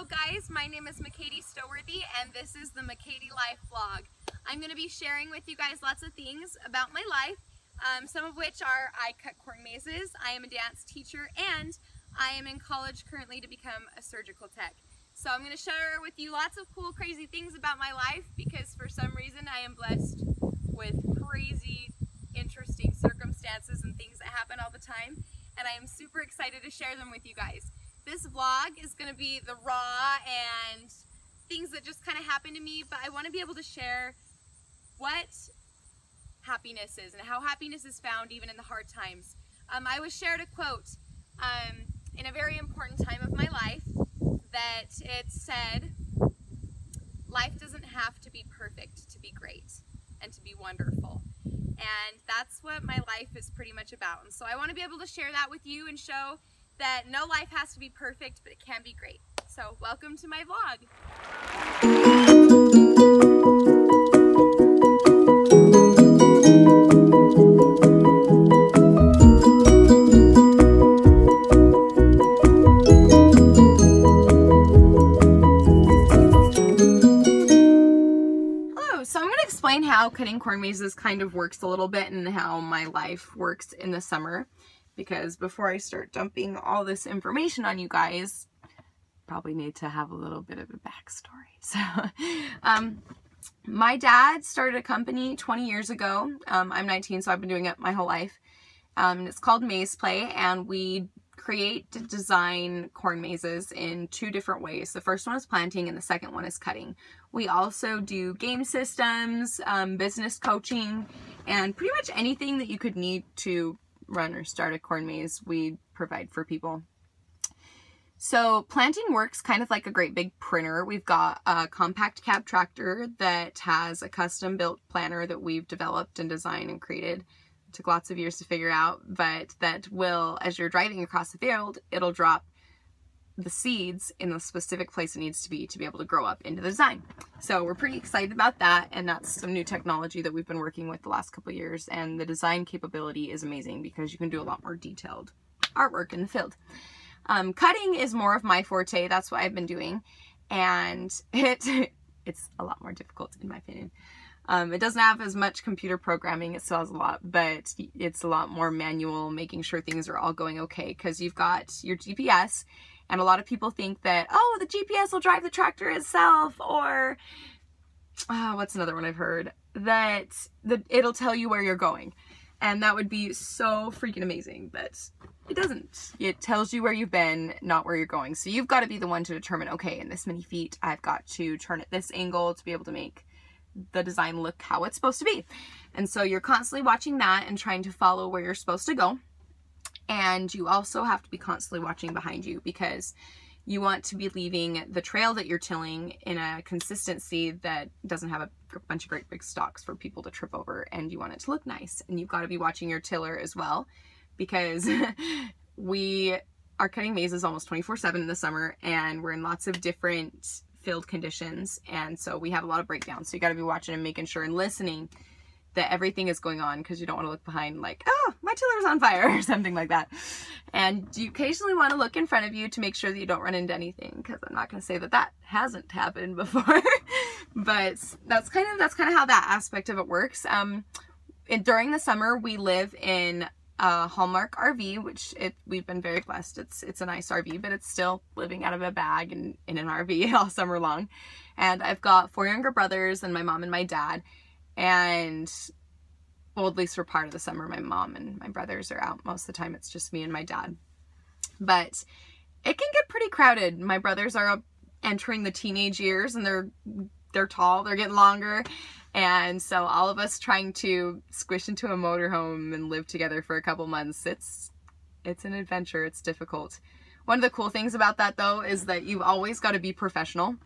Hello guys, my name is McKadee Stolworthy and this is the McKadee Life Vlog. I'm going to be sharing with you guys lots of things about my life, some of which are I cut corn mazes, I am a dance teacher, and I am in college currently to become a surgical tech. So I'm going to share with you lots of cool, crazy things about my life because for some reason I am blessed with crazy, interesting circumstances and things that happen all the time, and I am super excited to share them with you guys. This vlog is going to be the raw and things that just kind of happen to me, but I want to be able to share what happiness is and how happiness is found even in the hard times. I was shared a quote in a very important time of my life that it said, life doesn't have to be perfect to be great and to be wonderful. And that's what my life is pretty much about. And so I want to be able to share that with you and show that no life has to be perfect, but it can be great. So welcome to my vlog. Hello, so I'm going to explain how cutting corn mazes kind of works a little bit and how my life works in the summer. Because before I start dumping all this information on you guys, probably need to have a little bit of a backstory. So, my dad started a company 20 years ago. I'm 19, so I've been doing it my whole life. It's called Maze Play, and we design corn mazes in two different ways. The first one is planting, and the second one is cutting. We also do game systems, business coaching, and pretty much anything that you could need to run or start a corn maze, we provide for people. So planting works kind of like a great big printer. We've got a compact cab tractor that has a custom built planter that we've developed and designed and created. It took lots of years to figure out, but that will, as you're driving across the field, it'll drop the seeds in the specific place it needs to be able to grow up into the design. So we're pretty excited about that, and that's some new technology that we've been working with the last couple of years, and the design capability is amazing because you can do a lot more detailed artwork in the field. Cutting is more of my forte. That's what I've been doing, and it's a lot more difficult in my opinion. It doesn't have as much computer programming, it still has a lot, but it's a lot more manual, making sure things are all going okay, because you've got your GPS. And a lot of people think that, oh, the GPS will drive the tractor itself, or what's another one I've heard? That it'll tell you where you're going. And that would be so freaking amazing, but it doesn't. It tells you where you've been, not where you're going. So you've got to be the one to determine, okay, in this many feet, I've got to turn at this angle to be able to make the design look how it's supposed to be. And so you're constantly watching that and trying to follow where you're supposed to go. And you also have to be constantly watching behind you because you want to be leaving the trail that you're tilling in a consistency that doesn't have a bunch of great big stalks for people to trip over, and you want it to look nice. And you've got to be watching your tiller as well, because we are cutting mazes almost 24/7 in the summer, and we're in lots of different field conditions, and so we have a lot of breakdowns. So you got to be watching and making sure and listening that everything is going on, because you don't want to look behind like, oh, my tiller's on fire or something like that. And you occasionally want to look in front of you to make sure that you don't run into anything, because I'm not going to say that that hasn't happened before. But that's kind of how that aspect of it works. During the summer, we live in a Hallmark RV, which we've been very blessed. It's a nice RV, but it's still living out of a bag and in an RV all summer long. And I've got 4 younger brothers and my mom and my dad. And, well, at least for part of the summer, my mom and my brothers are out. Most of the time, it's just me and my dad. But it can get pretty crowded. My brothers are entering the teenage years, and they're tall, they're getting longer. And so all of us trying to squish into a motorhome and live together for a couple months, it's an adventure. It's difficult. One of the cool things about that, though, is that you've always got to be professional.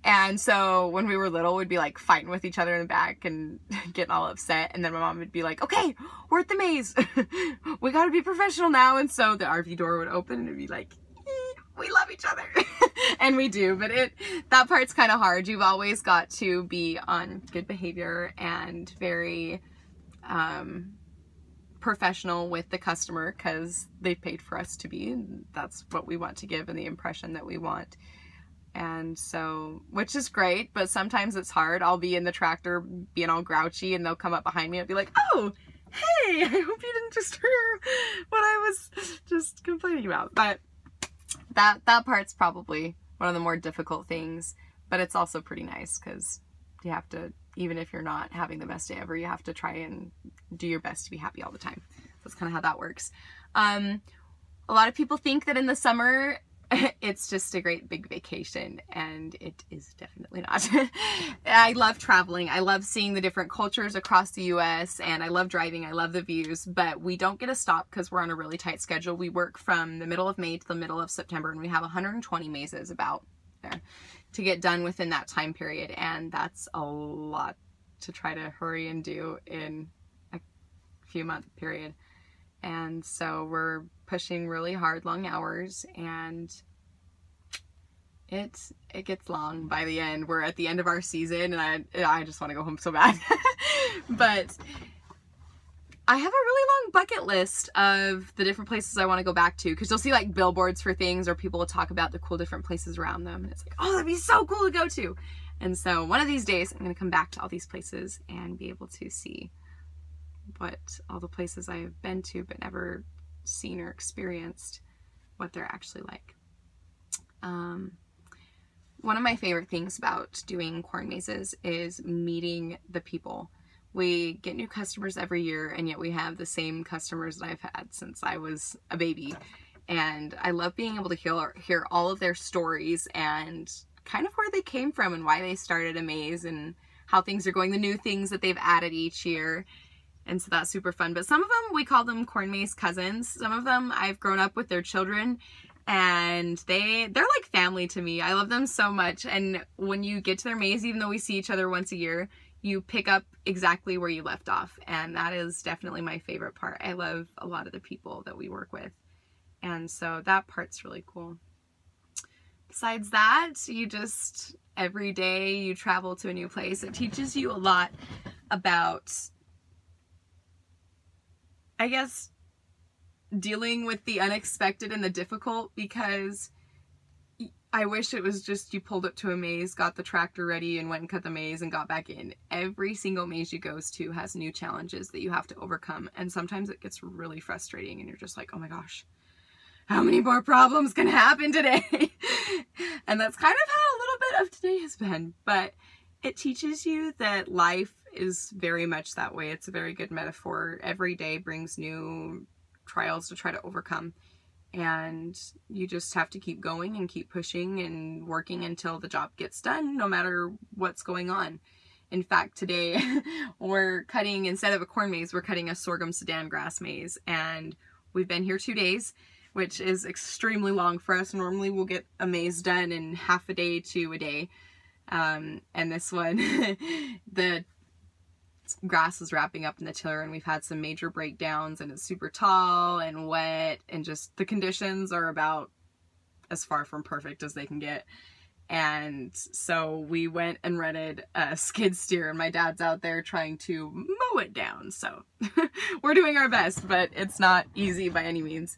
And so when we were little, we'd be like fighting with each other in the back and getting all upset, and then my mom would be like, okay, we're at the maze, we gotta be professional now. And so the RV door would open and it'd be like, we love each other. And we do, but that part's kind of hard. You've always got to be on good behavior and very professional with the customer because they paid for us to be. That's what we want to give and the impression that we want. And so, which is great, but sometimes it's hard. I'll be in the tractor being all grouchy and they'll come up behind me and be like, oh, hey, I hope you didn't just hear what I was just complaining about. But that part's probably one of the more difficult things, but it's also pretty nice because you have to, even if you're not having the best day ever, you have to try and do your best to be happy all the time. That's kind of how that works. A lot of people think that in the summer, it's just a great big vacation, and it is definitely not. I love traveling. I love seeing the different cultures across the US, and I love driving. I love the views, but we don't get to stop because we're on a really tight schedule. We work from the middle of May to the middle of September, and we have 120 mazes about there to get done within that time period, and that's a lot to try to hurry and do in a few month period. And so we're pushing really hard, long hours, and it gets long by the end. We're at the end of our season, and I just want to go home so bad. But I have a really long bucket list of the different places I want to go back to, because you'll see like billboards for things, or people will talk about the cool different places around them. And it's like, oh, that'd be so cool to go to. And so one of these days I'm going to come back to all these places and be able to see what all the places I have been to but never seen or experienced, what they're actually like. One of my favorite things about doing corn mazes is meeting the people. We get new customers every year, and yet we have the same customers that I've had since I was a baby. And I love being able to hear all of their stories and kind of where they came from and why they started a maze and how things are going, the new things that they've added each year. And so that's super fun. But some of them, we call them corn maze cousins. Some of them I've grown up with their children, and they're like family to me. I love them so much. And when you get to their maze, even though we see each other once a year, you pick up exactly where you left off. And that is definitely my favorite part. I love a lot of the people that we work with. And so that part's really cool. Besides that, you just, every day you travel to a new place. It teaches you a lot about, I guess, dealing with the unexpected and the difficult, because I wish it was just you pulled up to a maze, got the tractor ready, and went and cut the maze and got back in. Every single maze you go to has new challenges that you have to overcome, and sometimes it gets really frustrating and you're just like, oh my gosh, how many more problems can happen today? And that's kind of how a little bit of today has been, but it teaches you that life is very much that way. It's a very good metaphor. Every day brings new trials to try to overcome, and you just have to keep going and keep pushing and working until the job gets done, no matter what's going on. In fact, today we're cutting, instead of a corn maze, we're cutting a sorghum Sudan grass maze, and we've been here 2 days, which is extremely long for us. Normally we'll get a maze done in half a day to a day. And this one, the grass is wrapping up in the tiller, and we've had some major breakdowns, and it's super tall and wet, and just the conditions are about as far from perfect as they can get. And so we went and rented a skid steer, and my dad's out there trying to mow it down. So we're doing our best, but it's not easy by any means.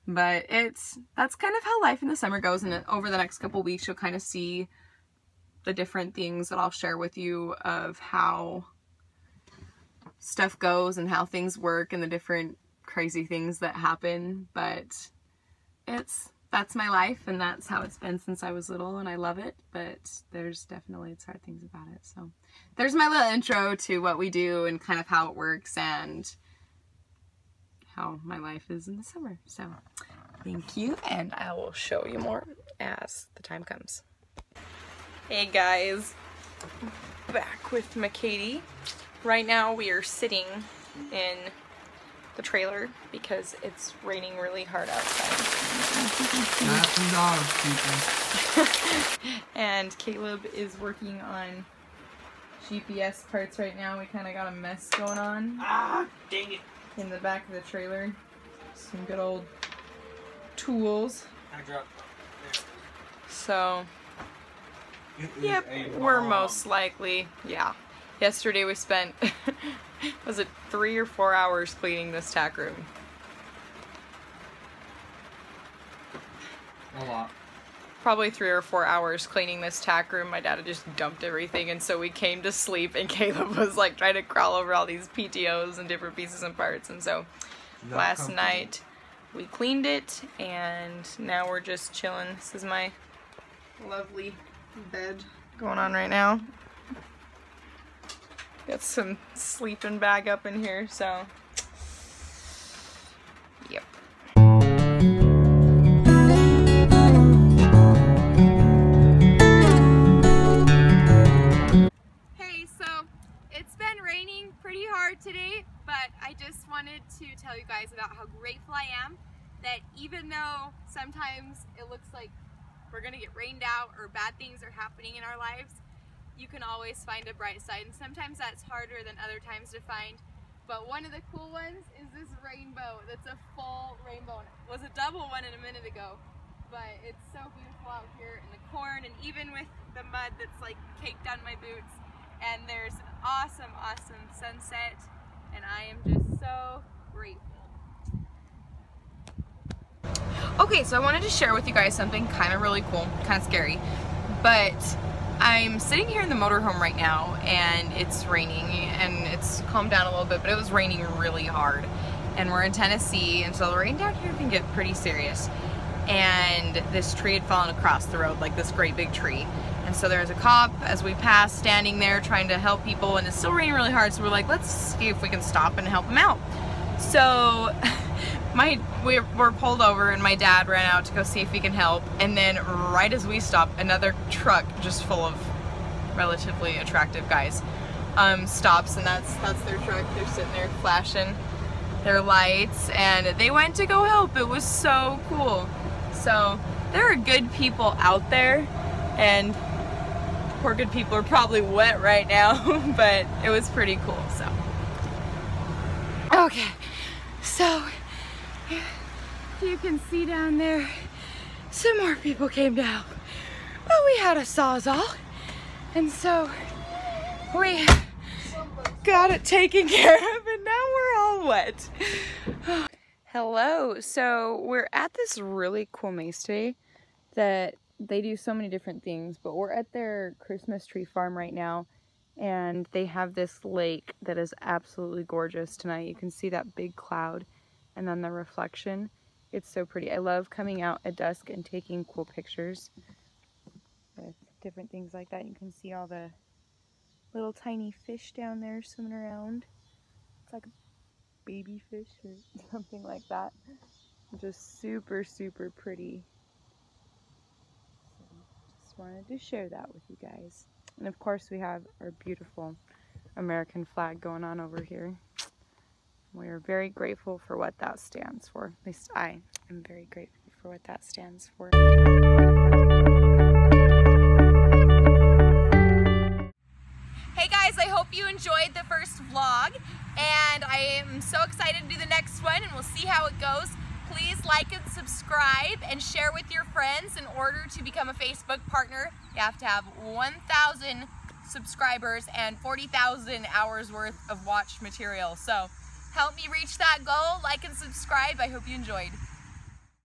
But that's kind of how life in the summer goes. And over the next couple weeks, you'll kind of see the different things that I'll share with you of how stuff goes and how things work and the different crazy things that happen. But that's my life, and that's how it's been since I was little, and I love it. But there's definitely, it's hard things about it. So there's my little intro to what we do and kind of how it works and how my life is in the summer. So thank you, and I will show you more as the time comes. Hey guys, back with McKadee. Right now we are sitting in the trailer because it's raining really hard outside. And Caleb is working on GPS parts right now. We kind of got a mess going on. Ah, dang it. In the back of the trailer. Some good old tools. I dropped there. So, yep, we're most likely, yeah. Yesterday we spent, was it 3 or 4 hours cleaning this tack room? A lot. Probably 3 or 4 hours cleaning this tack room. My dad had just dumped everything, and so we came to sleep, and Caleb was like trying to crawl over all these PTOs and different pieces and parts, and so last night we cleaned it, and now we're just chilling. This is my lovely bed going on right now. Got some sleeping bag up in here, so yep. Hey, so it's been raining pretty hard today, but I just wanted to tell you guys about how grateful I am that even though sometimes it looks like we're gonna get rained out or bad things are happening in our lives, you can always find a bright side, and sometimes that's harder than other times to find. But one of the cool ones is this rainbow. That's a full rainbow. It was a double one a minute ago, but it's so beautiful out here in the corn, and even with the mud that's like caked on my boots. And there's an awesome, awesome sunset, and I am just so grateful. Okay, so I wanted to share with you guys something kind of really cool, kind of scary, but I'm sitting here in the motorhome right now, and it's raining, and it's calmed down a little bit, but it was raining really hard, and we're in Tennessee, and so the rain down here can get pretty serious. And this tree had fallen across the road, like this great big tree, and so there's a cop as we pass standing there trying to help people, and it's still raining really hard, so we're like, let's see if we can stop and help him out. So we're pulled over, and my dad ran out to go see if he can help, and then right as we stopped, another truck just full of relatively attractive guys stops, and that's their truck. They're sitting there flashing their lights, and they went to go help. It was so cool. So there are good people out there, and poor good people are probably wet right now, but it was pretty cool. So okay, so you can see down there some more people came to help, but we had a sawzall, and so we got it taken care of, and now we're all wet. Hello, so we're at this really cool maze today that they do so many different things, but we're at their Christmas tree farm right now, and they have this lake that is absolutely gorgeous tonight. You can see that big cloud and then the reflection. It's so pretty. I love coming out at dusk and taking cool pictures with different things like that. You can see all the little tiny fish down there swimming around. It's like a baby fish or something like that. Just super, super pretty. So just wanted to share that with you guys. And of course we have our beautiful American flag going on over here. We are very grateful for what that stands for. At least I am very grateful for what that stands for. Hey guys, I hope you enjoyed the first vlog, and I am so excited to do the next one, and we'll see how it goes. Please like and subscribe and share with your friends. In order to become a Facebook partner, you have to have 1,000 subscribers and 40,000 hours worth of watched material. So help me reach that goal. Like and subscribe. I hope you enjoyed.